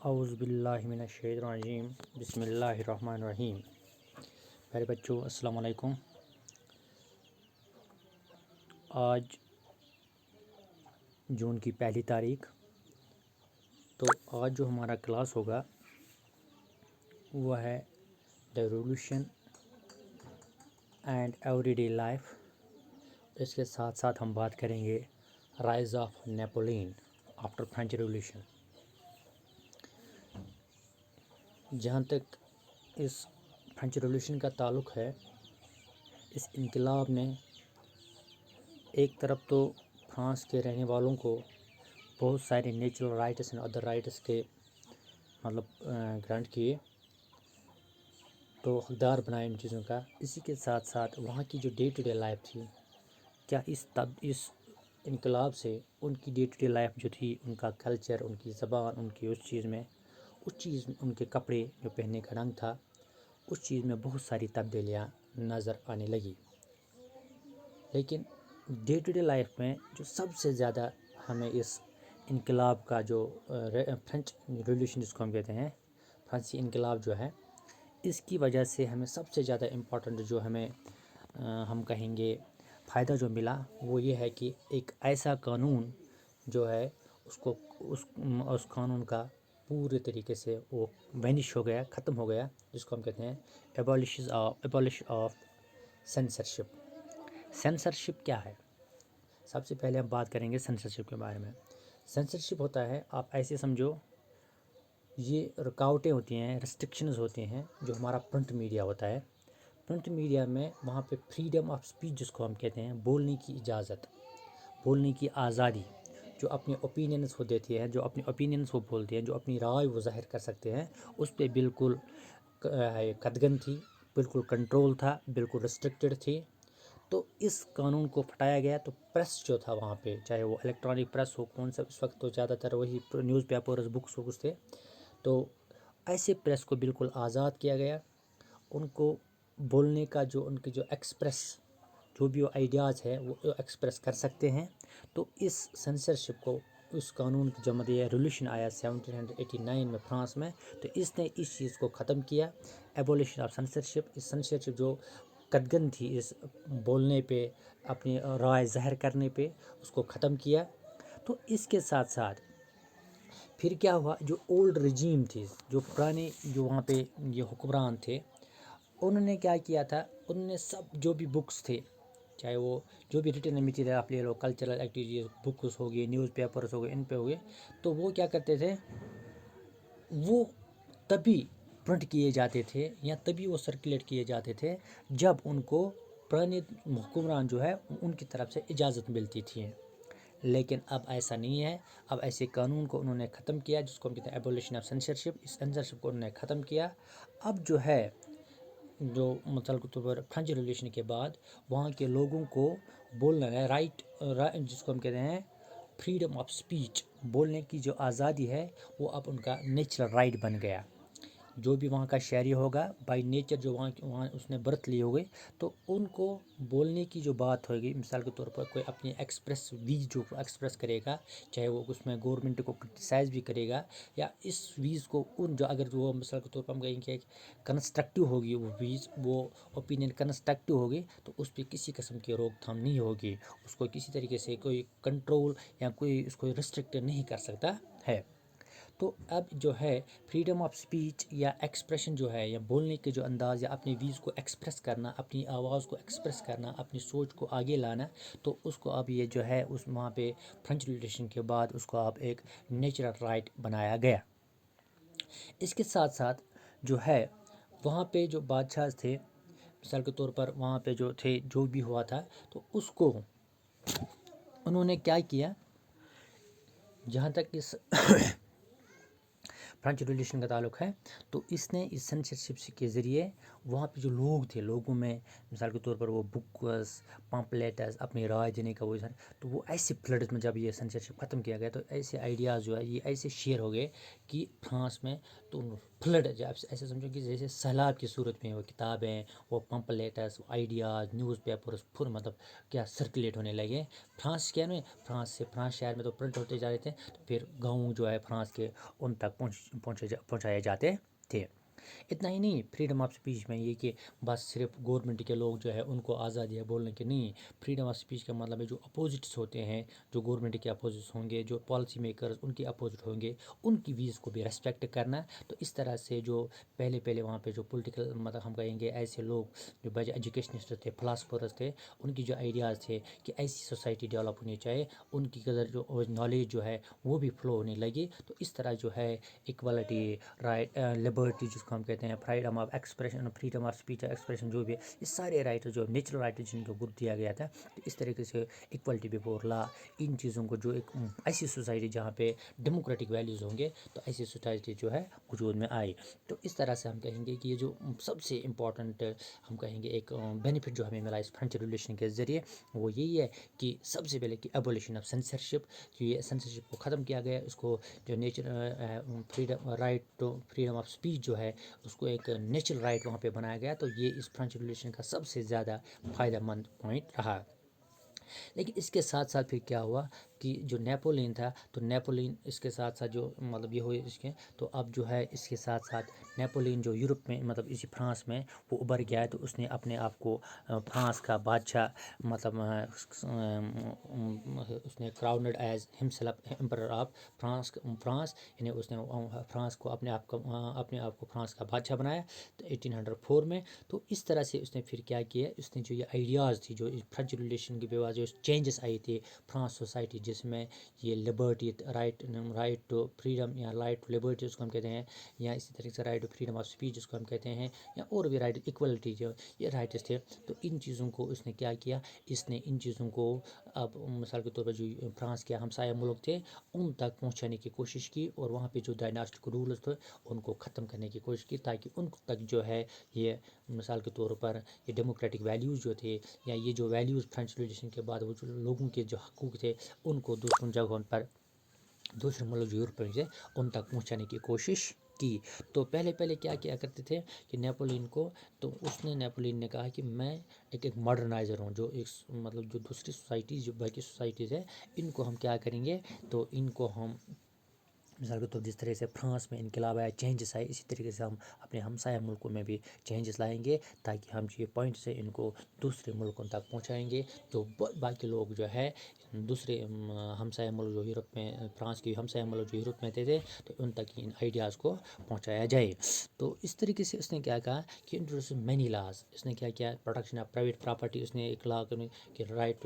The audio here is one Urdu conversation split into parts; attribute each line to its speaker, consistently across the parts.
Speaker 1: اعوذ باللہ من الشیطان الرجیم بسم اللہ الرحمن الرحیم۔ پیارے بچوں السلام علیکم۔ آج جون کی 1 تاریخ، تو آج جو ہمارا کلاس ہوگا وہ ہے the revolution and every day life. اس کے ساتھ ساتھ ہم بات کریں گے rise of Napoleon after French revolution. جہاں تک اس فرینچ ریولیوشن کا تعلق ہے، اس انقلاب نے ایک طرف تو فرانس کے رہنے والوں کو بہت سارے natural rights and other rights کے گرانٹ کیے، تو حقدار بنائے ان چیزوں کا۔ اسی کے ساتھ ساتھ وہاں کی جو ڈے ٹو ڈے لائف تھی، کیا اس انقلاب سے ان کی ڈے ٹو ڈے لائف جو تھی، ان کا کلچر، ان کی زبان، ان کی ان کے کپڑے جو پہننے کا رنگ تھا، اس چیز میں بہت ساری تبدیلیاں نظر آنے لگی۔ لیکن ڈے ٹو ڈے لائف میں جو سب سے زیادہ ہمیں اس انقلاب کا جو فرینچ ریولیوشن جس کو ہم کہتے ہیں، فرانسی انقلاب جو ہے، اس کی وجہ سے ہمیں سب سے زیادہ امپورٹنٹ جو ہمیں ہم کہیں گے فائدہ جو ملا، وہ یہ ہے کہ ایک ایسا قانون جو ہے اس قانون کا پورے طریقے سے وہ وینش ہو گیا، ختم ہو گیا، جس کو ہم کہتے ہیں ایبولش آف سینسرشپ۔ سینسرشپ کیا ہے؟ سب سے پہلے ہم بات کریں گے سینسرشپ کے بارے میں۔ سینسرشپ ہوتا ہے، آپ ایسے سمجھو، یہ رکاوٹیں ہوتی ہیں، ریسٹرکشنز ہوتے ہیں جو ہمارا پرنٹ میڈیا ہوتا ہے۔ پرنٹ میڈیا میں وہاں پہ فریڈم آف اسپیچ جس کو ہم کہتے ہیں، بولنے کی اجازت، بولنے کی آزادی، جو اپنے اوپینینس وہ دیتے ہیں، جو اپنے اوپینینس وہ بولتے ہیں، جو اپنی رائے وہ ظاہر کر سکتے ہیں، اس پہ بالکل قدغن تھی، بالکل کنٹرول تھا، بالکل ریسٹرکٹڈ تھی۔ تو اس قانون کو پھٹایا گیا، تو پریس جو تھا وہاں پہ، چاہے وہ الیکٹرانک پریس ہو، کون سا اس وقت تو زیادہ تر وہی نیوز پیپرز، بکس ہو تھے، تو ایسے پریس کو بالکل آزاد کیا گیا۔ ان کو بولنے کا جو ان کی جو ایکسپریس جو بھی وہ آئیڈیاز ہے وہ ایکسپریس کر سکتے ہیں۔ تو اس سینسرشپ کو، اس قانون کی جب ریولیوشن آیا 1789 میں فرانس میں، تو اس نے اس چیز کو ختم کیا، ایبولیشن آف سینسرشپ۔ اس سینسرشپ جو قدغن تھی اس بولنے پہ، اپنی رائے ظاہر کرنے پہ، اس کو ختم کیا۔ تو اس کے ساتھ ساتھ پھر کیا ہوا، جو اولڈ رجیم تھی، جو پرانے جو وہاں پہ یہ حکمران تھے، انہوں نے کیا کیا تھا، انہوں نے سب جو بھی بکس تھے، چاہے وہ جو بھی ریٹن میٹیریل آپ لے لو، کلچرل ایکٹیویٹیز، بکس ہو گئی، نیوز پیپرز ہو گئے، ان پہ ہو گئے، تو وہ کیا کرتے تھے، وہ تبھی پرنٹ کیے جاتے تھے یا تبھی وہ سرکولیٹ کیے جاتے تھے جب ان کو پرانے حکمران جو ہے ان کی طرف سے اجازت ملتی تھی۔ لیکن اب ایسا نہیں ہے، اب ایسے قانون کو انہوں نے ختم کیا، جس کو ہم کہتے ہیں ایبولیشن آف سینسرشپ۔ اس سینسرشپ کو انہوں نے ختم کیا۔ اب جو ہے، جو مثال کے طور پر فرینچ ریولیوشن کے بعد وہاں کے لوگوں کو بولنا ہے، رائٹ جس کو ہم کہتے ہیں فریڈم آف اسپیچ، بولنے کی جو آزادی ہے، وہ اب ان کا نیچرل رائٹ بن گیا۔ جو بھی وہاں کا شہری ہوگا، بائی نیچر جو وہاں اس نے برتھ لی ہوگی، تو ان کو بولنے کی جو بات ہوگی، مثال کے طور پر کوئی اپنی ایکسپریس ویز جو ایکسپریس کرے گا، چاہے وہ اس میں گورنمنٹ کو کرٹیسائز بھی کرے گا، یا اس ویز کو اگر وہ مثال کے طور پر ہم کہیں کہ کنسٹرکٹیو ہوگی، وہ ویز، وہ اوپینین کنسٹرکٹیو ہوگی، تو اس پہ کسی قسم کی روک تھام نہیں ہوگی، اس کو کسی طریقے سے کوئی کنٹرول یا کوئی اس کو ریسٹرکٹ نہیں کر سکتا ہے۔ تو اب جو ہے فریڈم آف اسپیچ یا ایکسپریشن جو ہے، یا بولنے کے جو انداز، یا اپنی ویز کو ایکسپریس کرنا، اپنی آواز کو ایکسپریس کرنا، اپنی سوچ کو آگے لانا، تو اس کو اب یہ جو ہے اس وہاں پہ فرینچ ریولیوشن کے بعد اس کو اب ایک نیچرل رائٹ بنایا گیا۔ اس کے ساتھ ساتھ جو ہے وہاں پہ جو بادشاہ تھے، مثال کے طور پر وہاں پہ جو تھے، جو بھی ہوا تھا، تو اس کو انہوں نے کیا کیا، جہاں تک اس فرینچ ریولیوشن کا تعلق ہے، تو اس نے اس سینسرشپ کے ذریعے وہاں پہ جو لوگ تھے، لوگوں میں مثال کے طور پر وہ بکس، پمپلیٹس اپنی رائے دینے کا وہ تو وہ ایسے فلڈس میں جب یہ سینسرشپ ختم کیا گیا تو ایسے آئیڈیاز جو ہے یہ ایسے شیئر ہو گئے کہ فرانس میں تو فلڈ جب ایسے سمجھو کہ جیسے سیلاب کی صورت میں وہ کتابیں، وہ پمپلیٹس، آئیڈیاز، نیوز پیپرس پھر مطلب کیا سرکولیٹ ہونے لگے فرانس کیا میں فرانس شہر میں تو پرنٹ ہوتے جا رہے تھے، تو پھر گاؤں جو ہے فرانس کے ان تک پہنچائے جاتے تھے۔ اتنا ہی نہیں، فریڈم آف اسپیچ میں یہ کہ بس صرف گورنمنٹ کے لوگ جو ہے ان کو آزادی ہے بولنے کے، نہیں، فریڈم آف اسپیچ کا مطلب ہے جو اپوزٹس ہوتے ہیں، جو گورنمنٹ کے اپوزٹس ہوں گے، جو پالیسی میکرز ان کے اپوزٹ ہوں گے، ان کی ویز کو بھی ریسپیکٹ کرنا۔ تو اس طرح سے جو پہلے وہاں پہ جو پولیٹیکل مطلب ہم کہیں گے ایسے لوگ جو بڑے ایجوکیشنسٹ تھے، فلاسفرز تھے، ان کی جو آئیڈیاز تھے کہ ایسی سوسائٹی ڈیولپ ہونی چاہیے، ان کی قدر جو نالج جو ہے وہ بھی فلو ہونے لگی۔ تو اس طرح جو ہے ایکوالٹی، رائٹ، لبرٹی جس کو ہم کہتے ہیں، freedom of expression, freedom of speech expression, جو بھی ہے یہ سارے رائٹ جو نیچرل رائٹ جن کو گروپ دیا گیا تھا، تو اس طریقے سے ایکوالٹی بفور لا، ان چیزوں کو جو ایک ایسی سوسائٹی جہاں پہ ڈیموکریٹک ویلیوز ہوں گے تو ایسی سوسائٹی جو ہے وجود میں آئی۔ تو اس طرح سے ہم کہیں گے کہ یہ جو سب سے امپورٹنٹ ہم کہیں گے ایک بینیفٹ جو ہمیں ملا اس فرینچ ریولیوشن کے ذریعے وہ یہی ہے کہ سب سے پہلے کہ ایبولیشن آف سینسرشپ، جو یہ سینسرشپ کو ختم کیا گیا، اس کو جو nature freedom right to freedom of speech جو ہے اس کو ایک نیچرل رائٹ وہاں پہ بنایا گیا، تو یہ اس فرینچ ریولیوشن کا سب سے زیادہ فائدہ مند پوائنٹ رہا۔ لیکن اس کے ساتھ ساتھ پھر کیا ہوا کہ جو نیپولین تھا، تو نیپولین اس کے ساتھ ساتھ جو مطلب یہ ہوئے اس کے، تو اب جو ہے اس کے ساتھ ساتھ نیپولین جو یورپ میں مطلب اسی فرانس میں وہ ابھر گیا ہے، تو اس نے اپنے آپ کو فرانس کا بادشاہ مطلب اس نے crowned as himself emperor of France, یعنی اس نے فرانس کو اپنے آپ کو فرانس کا بادشاہ بنایا تو 1804 میں۔ تو اس طرح سے اس نے پھر کیا کیا، اس نے جو یہ آئیڈیاز تھی، جو فرینچ ریولیوشن کے بعد جو چینجز آئی تھی فرانس سوسائٹی، جس میں یہ لبرٹی، رائٹ ٹو فریڈم یا رائٹ ٹو لبرٹی جس کو ہم کہتے ہیں، یا اسی طریقے سے right to freedom of speech جس کو ہم کہتے ہیں، یا اور بھی رائٹ ایکوالٹی جو یہ رائٹس تھے، تو ان چیزوں کو اس نے کیا کیا، اس نے ان چیزوں کو اب مثال کے طور پر جو فرانس کے ہمسایہ ملک تھے ان تک پہنچانے کی کوشش کی، اور وہاں پہ جو ڈائناسٹک رولز تھے ان کو ختم کرنے کی کوشش کی، تاکہ ان تک جو ہے یہ مثال کے طور پر یہ ڈیموکریٹک ویلیوز جو تھے، یا یہ جو ویلیوز فرینچ ریولیوشن کے بعد وہ جو لوگوں کے جو حقوق تھے ان کو دوسروں جگہوں پر، دوسرے ملک جو یورپ سے ان تک پہنچانے کی کوشش کی۔ تو پہلے کیا کرتے تھے کہ نیپولین کو، تو نیپولین نے کہا کہ میں ایک ماڈرنائزر ہوں، جو ایک مطلب جو دوسری سوسائٹیز، جو باقی سوسائٹیز ہیں ان کو ہم کیا کریں گے، تو ان کو ہم مثال کے طور جس طرح سے فرانس میں انقلاب آیا، چینجز آئے، اسی طریقے سے ہم اپنے ہمسایہ ملکوں میں بھی چینجز لائیں گے، تاکہ ہم یہ پوائنٹ سے ان کو دوسرے ملکوں تک پہنچائیں گے۔ تو باقی لوگ جو ہے دوسرے ہمسایہ ملک جو یورپ میں، فرانس کے ہمسایہ ملک جو یورپ میں تھے تو ان تک ان آئیڈیاز کو پہنچایا جائے۔ تو اس طریقے سے اس نے کیا کہا کہ انٹروڈیوس مینی لاز، اس نے کیا پروٹیکشن آف پرائیویٹ پراپرٹی، اس نے ایک لا کہ رائٹ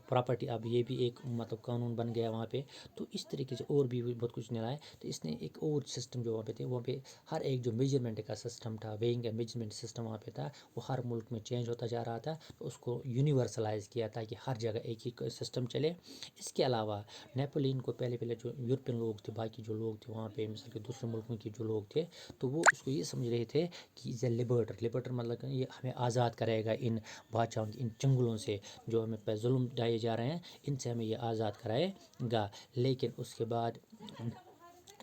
Speaker 1: پراپرٹی، اب یہ بھی ایک مطلب قانون بن گیا وہاں پہ۔ تو اس طریقے سے اور بھی بہت کچھ نہیں لایا، تو اس نے ایک اور سسٹم جو وہاں پہ تھے، وہاں پہ ہر ایک جو میجرمنٹ کا سسٹم تھا، ویئنگ اینڈ میجرمنٹ سسٹم وہاں پہ تھا، وہ ہر ملک میں چینج ہوتا جا رہا تھا، تو اس کو یونیورسلائز کیا تاکہ ہر جگہ ایک ہی سسٹم چلے۔ اس کے علاوہ نیپولین کو پہلے جو یورپین لوگ تھے، باقی جو لوگ تھے وہاں پہ مثال کے دوسرے ملکوں کے جو لوگ تھے، تو وہ اس کو یہ سمجھ رہے تھے کہ لبرٹر مطلب کہ یہ ہمیں آزاد کرے گا ان بادشاہوں ان چنگلوں سے، جو ہمیں پہ ظلم ڈھائے جا رہے ہیں، ان سے ہمیں یہ آزاد کرائے گا۔ لیکن اس کے بعد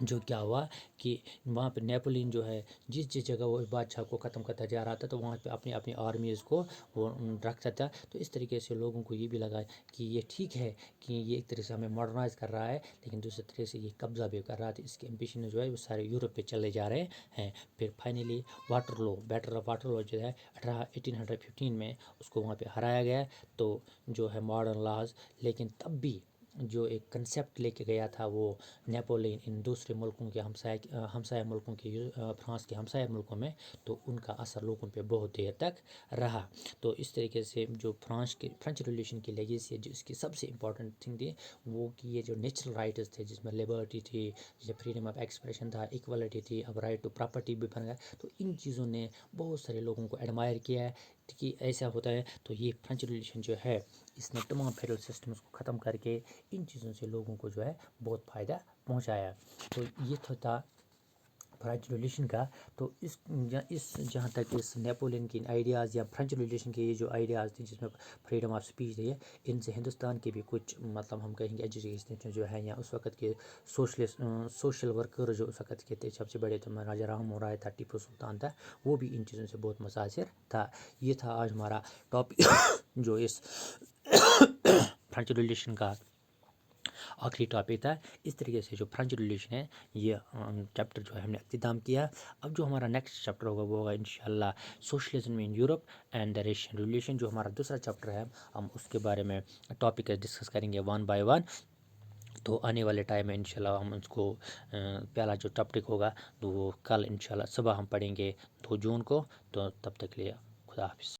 Speaker 1: جو کیا ہوا کہ وہاں پہ نیپولین جو ہے جس جگہ وہ بادشاہ کو ختم کرتا جا رہا تھا، تو وہاں پہ اپنی آرمیز کو وہ رکھتا تھا۔ تو اس طریقے سے لوگوں کو یہ بھی لگا کہ یہ ٹھیک ہے کہ یہ ایک طرح سے ہمیں ماڈرنائز کر رہا ہے، لیکن دوسری طرح سے یہ قبضہ بھی کر رہا تھا، اس کے امبیشن جو ہے وہ سارے یورپ پہ چلے جا رہے ہیں۔ پھر فائنلی بیٹر آف واٹر لو جو ہے 1815 میں اس کو وہاں پہ ہرایا گیا، تو جو ہے ماڈرن لاز، لیکن تب بھی جو ایک کنسیپٹ لے کے گیا تھا وہ نیپولین ان دوسرے ملکوں کے ہمسایہ ملکوں کے، فرانس کے ہمسایہ ملکوں میں، تو ان کا اثر لوگوں پہ بہت دیر تک رہا۔ تو اس طریقے سے جو فرینچ ریولیوشن کی لیگیسی ہے، جو اس کی سب سے امپورٹنٹ تھنگ تھی وہ کہ یہ جو نیچرل رائٹس تھے، جس میں لبرٹی تھی، جیسے فریڈم آف ایکسپریشن تھا، ایکوالٹی تھی، اب رائٹ ٹو پراپرٹی بھی بن گیا، تو ان چیزوں نے بہت سارے لوگوں کو ایڈمائر کیا ہے کہ ایسا ہوتا ہے۔ تو یہ فرینچ ریولیوشن جو ہے اس نے تمام فیڈرل سسٹمز کو ختم کر کے ان چیزوں سے لوگوں کو جو ہے بہت فائدہ پہنچایا۔ تو یہ تھا فرینچ ریولیوشن کا، تو اس جہاں تک اس نیپولین کی آئیڈیاز یا فرینچ ریولیوشن کے یہ جو آئیڈیاز تھے جس میں فریڈم آف اسپیچ ہے، ان سے ہندوستان کے بھی کچھ مطلب ہم کہیں گے ایجوکیشن جو ہے، یا اس وقت کے سوشل ورکر جو اس وقت کے تھے سب سے بڑے، تو راجا رام موہن رائے تھا، ٹیپو سلطان تھا، وہ بھی ان چیزوں سے بہت متاثر تھا۔ یہ تھا آج ہمارا ٹاپک جو اس فرینچ ریولیوشن کا آخری ٹاپک تھا۔ اس طریقے سے جو فرینچ ریولیوشن ہے، یہ چیپٹر جو ہے ہم نے اختتام کیا۔ اب جو ہمارا نیکسٹ چیپٹر ہوگا وہ ہوگا انشاءاللہ socialism in Europe and the Russian revolution, جو ہمارا دوسرا چیپٹر ہے، ہم اس کے بارے میں ٹاپک ڈسکس کریں گے ون بائی ون۔ تو آنے والے ٹائم میں انشاءاللہ ہم اس کو پہلا جو ٹاپک ہوگا تو وہ کل انشاءاللہ صبح ہم پڑھیں گے 2 جون کو۔ تو تب تک لیے خدا حافظ۔